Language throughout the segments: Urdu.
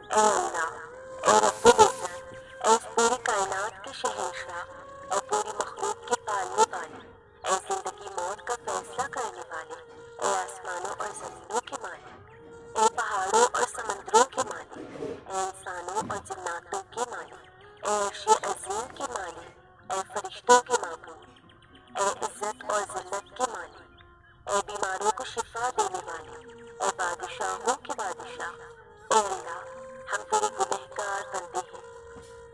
اے اللہ، اے رب العزت، اے اس پوری کائنات کے شہنشاہ، اے پوری مخلوق کے پالنے والے، اے زندگی موت کا فیصلہ کرنے والے، اے آسمانوں اور زمینوں کے مالک، اے پہاڑوں اور سمندروں کے مالک، اے انسانوں اور جناتوں کے مالک، اے عرش عظیم کے مالک، اے فرشتوں کے معبود، اے عزت اور ذلت کے مالک، اے بیماروں کو شفا دینے والے، اے بادشاہوں کے بادشاہ، اے اللہ، ہم تیرے گنہگار بندے ہیں،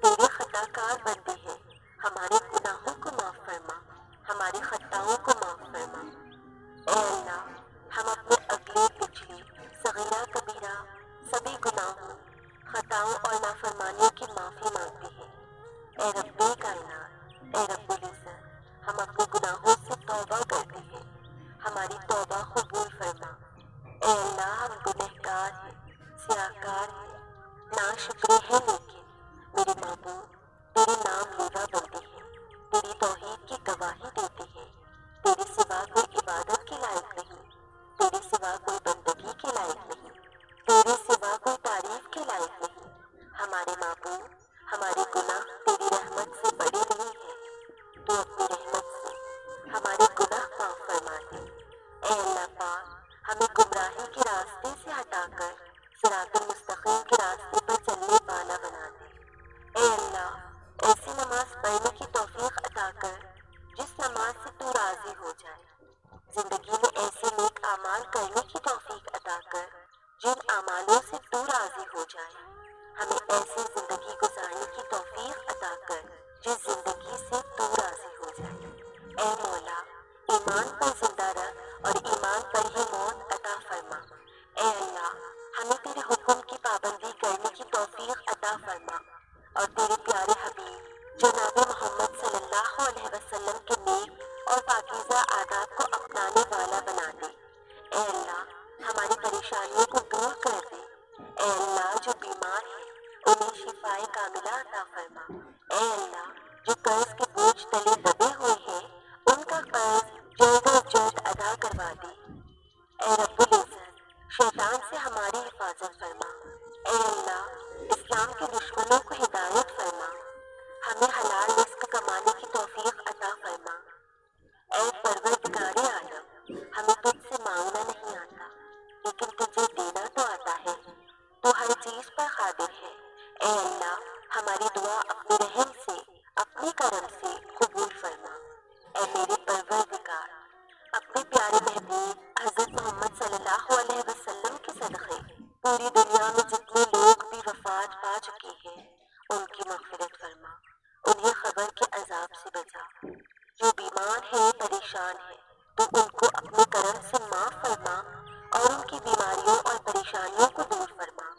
تیرے خطا کار بندے ہیں، ہمارے گناہوں کو معاف فرما، ہماری خطاؤں کو معاف فرما۔ اے اللہ، ہم اپنے اگلے پچھلے صغیرہ کبیرہ سبھی گناہوں، خطاؤں اور نافرمانیوں کی معافی مانگتے ہیں۔ اے رب کائنات، اے رب العزت، ہم اپنے گناہوں سے توبہ کرتے ہیں، ہماری توبہ قبول فرما۔ اے اللہ، ہم گنہگار ہیں، سیاہکار ہیں، ناشکرے ہیں، لیکن میرے معبود تیرے نام لیوا بندے ہیں، تیری توحید کی گواہی دیتے ہیں، تیرے سوا کوئی عبادت کے لائق نہیں، تیرے سوا کوئی بندگی کے لائق نہیں، تیرے سوا کوئی تعریف کے لائق نہیں۔ ہمارے معبود، ہمارے گناہ تیری رحمت سے بڑے نہیں ہیں، تو اپنی رحمت سے ہمارے گناہ معاف فرما دے۔ اے اللہ پاک، ہمیں گمراہی کے راستے سے ہٹا کر صراط المستقیم کے راستے پر چلنے والا بنا دے۔ اے اللہ، ایسی نماز پڑھنے کی توفیق عطا کر جس نماز سے تو راضی ہو جائے، زندگی میں ایسے نیک اعمال کرنے کی توفیق عطا کر جن اعمالوں سے تو راضی ہو جائے، ہمیں ایسی زندگی گزارنے کی توفیق عطا کر جس زندگی سے تو راضی ہو جائے۔ اے مولا، ایمان پر زندہ رکھ اور ایمان پر ہی موت عطا فرما۔ اے اللہ، ہمیں تیرے حکم کی پابندی کرنے کی توفیق عطا فرما اور تیرے پیارے حبیب جناب محمد صلی اللہ علیہ وسلم کے نیک اور پاکیزہ آداب کو اپنانے والا بنا دے۔ اے اللہ، ہماری پریشانیوں کو دور کر دے۔ اے اللہ، جو بیمار ہیں انہیں شفائے کاملہ عطا فرما۔ اے اللہ، جو قرض کے بوجھ تلے دبے ہوئے ہیں ان کا قرض جلد از جلد ادا کروا دے۔ اے رب العزت، شیطان سے ہماری حفاظت فرما۔ اے اللہ، اسلام کے دشمنوں کو ہدایت فرما، ہمیں حلال رزق کمانے کی توفیق عطا فرما۔ اے پروردگار عالم، ہمیں تجھ سے مانگنا نہیں آتا لیکن تجھے دینا تو آتا ہے، تو ہر چیز پر قادر ہے۔ اے اللہ، ہماری دعا اپنے رحم سے، اپنے کرم سے قبول فرما۔ اے میرے پروردگار، اپنے پیارے محبوب حضرت محمد صلی اللہ علیہ وسلم کے صدقے پوری دنیا میں جتنے لوگ بھی وفات پا چکے ہیں ان کی مغفرت فرما، انہیں قبر کے عذاب سے بچا۔ جو بیمار ہیں، پریشان ہیں، تو ان کو اپنے کرم سے معاف فرما اور ان کی بیماریوں اور پریشانیوں کو دور فرما۔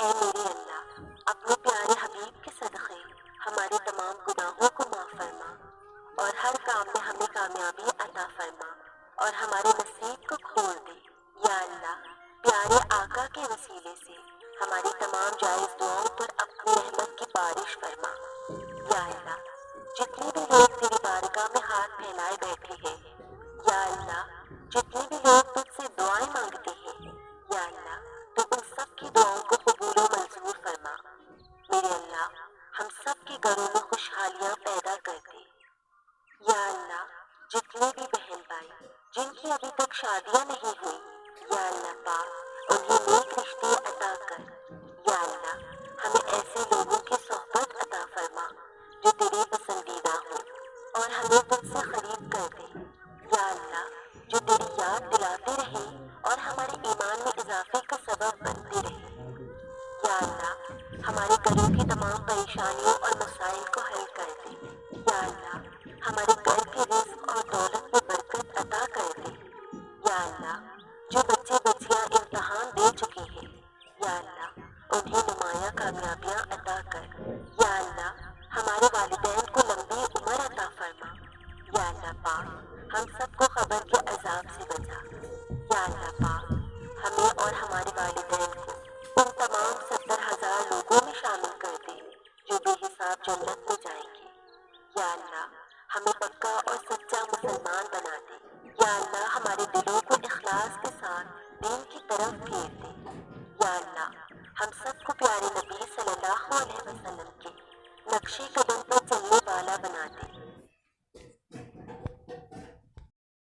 اے میرے اللہ، اپنے پیارے حبیب کے صدقے ہمارے تمام گناہوں کو معاف فرما اور ہر کام میں ہمیں کامیابی عطا فرما اور ہمارے نصیب کو کھول دے۔ یا اللہ، پیارے آقا کے وسیلے سے ہماری تمام جائز دعاؤں پر اپنی رحمت کی بارش فرما۔ یا اللہ، جتنے بھی لوگ تیری بارگاہ میں ہاتھ پھیلائے بیٹھے ہیں، یا اللہ، جتنے بھی لوگ تجھ سے دعائیں مانگتے ہیں، یا اللہ، تو ان سب کی دعاؤں کو قبول و منظور فرما۔ میرے اللہ، ہم سب کے گھروں میں خوشحالیاں پیدا کر دے۔ یا اللہ، جتنے بھی بہن بھائی جن کی ابھی تک شادیاں نہیں ہوئی، یا اللہ پاک انہیں نیک رشتے عطا کر۔ یا اللہ، ہمیں ایسے لوگوں کی صحبت عطا فرما جو تیرے پسندیدہ ہوں اور ہمیں تجھ سے قریب کر دے۔ یا اللہ، جو تیری یاد دلاتے رہے اور ہمارے ایمان میں اضافے کا سبب بنتے رہے۔ یا اللہ، ہمارے گھروں کی تمام پریشانیوں اور مسائل کو حل کر دے۔ یا اللہ، ہمارے گھر کے رزق اور دولت میں برکت عطا کر دے۔ یا اللہ، جو بچے بچیاں امتحان دے چکے ہیں، یا اللہ انہیں نمایاں کامیابیاں عطا کر۔ یا اللہ، ہمارے والدین کو لمبی عمر عطا فرما۔ یا اللہ پاک، ہم سب کو قبر کے عذاب سے بچا۔ یا اللہ پاک، ہمیں اور ہمارے والدین کو ان تمام 70,000 لوگوں میں شامل کر دے جو بے حساب جنت میں جائیں گے۔ یا اللہ، ہمیں پکا اور سچا مسلمان بنا دے۔ یا اللہ، ہمارے دلوں کو اخلاص کے ساتھ دین کی طرف پھیر دے۔ یا اللہ، ہم سب کو پیارے نبی صلی اللہ علیہ وسلم کے نقش قدم پر چلنے والا بنا دے۔